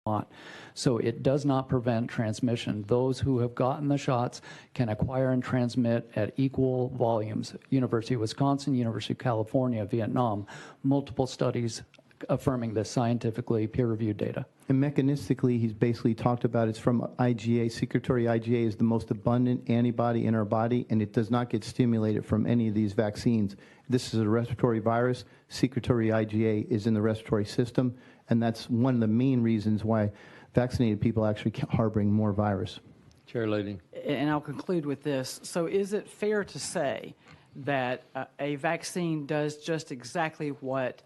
not. So it does not prevent transmission. Those who have gotten the shots can acquire and transmit at equal volumes. University of Wisconsin, University of California, Vietnam, multiple studies affirming this scientifically peer-reviewed data. And mechanistically, he's basically talked about it's from IgA. Secretory IgA is the most abundant antibody in our body, and it does not get stimulated from any of these vaccines. This is a respiratory virus. Secretory IgA is in the respiratory system, and that's one of the main reasons why vaccinated people actually harboring more virus. Chair Lading. And I'll conclude with this. So is it fair to say that a vaccine does just exactly what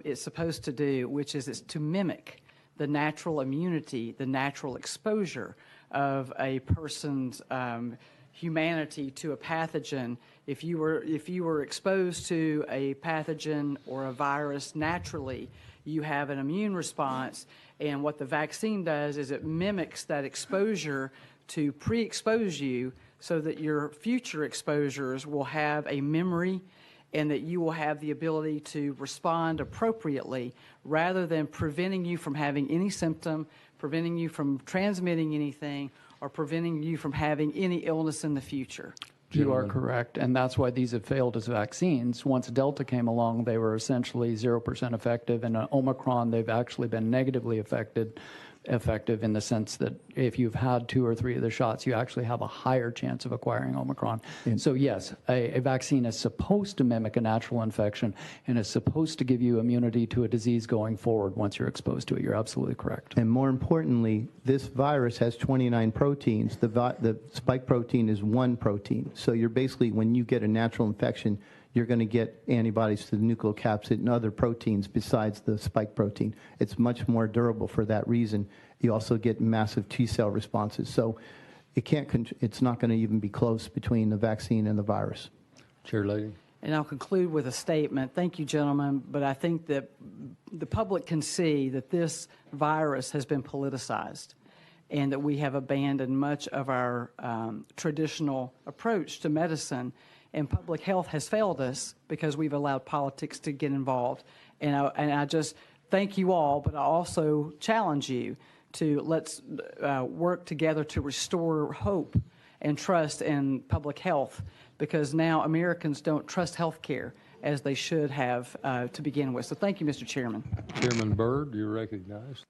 it's supposed to do, which is it's to mimic the natural immunity, the natural exposure of a person's humanity to a pathogen? If you were exposed to a pathogen or a virus naturally, you have an immune response, and what the vaccine does is it mimics that exposure to pre-expose you so that your future exposures will have a memory and that you will have the ability to respond appropriately rather than preventing you from having any symptom, preventing you from transmitting anything, or preventing you from having any illness in the future. You are correct, and that's why these have failed as vaccines. Once Delta came along, they were essentially 0% effective, and Omicron, they've actually been negatively effective in the sense that if you've had 2 or 3 of the shots, you actually have a higher chance of acquiring Omicron. And so yes, a vaccine is supposed to mimic a natural infection and is supposed to give you immunity to a disease going forward once you're exposed to it. You're absolutely correct. And more importantly, this virus has 29 proteins. The spike protein is 1 protein. So you're basically, when you get a natural infection, you're going to get antibodies to the nucleocapsid and other proteins besides the spike protein. It's much more durable for that reason. You also get massive T-cell responses. So it's not going to even be close between the vaccine and the virus. Chair Lading. And I'll conclude with a statement. Thank you, gentlemen, but I think that the public can see that this virus has been politicized and that we have abandoned much of our traditional approach to medicine. And public health has failed us because we've allowed politics to get involved. And I just thank you all, but I also challenge you to let's work together to restore hope and trust in public health, because now Americans don't trust health care as they should have to begin with. So thank you, Mr. Chairman. Chairman Byrd, you're recognized.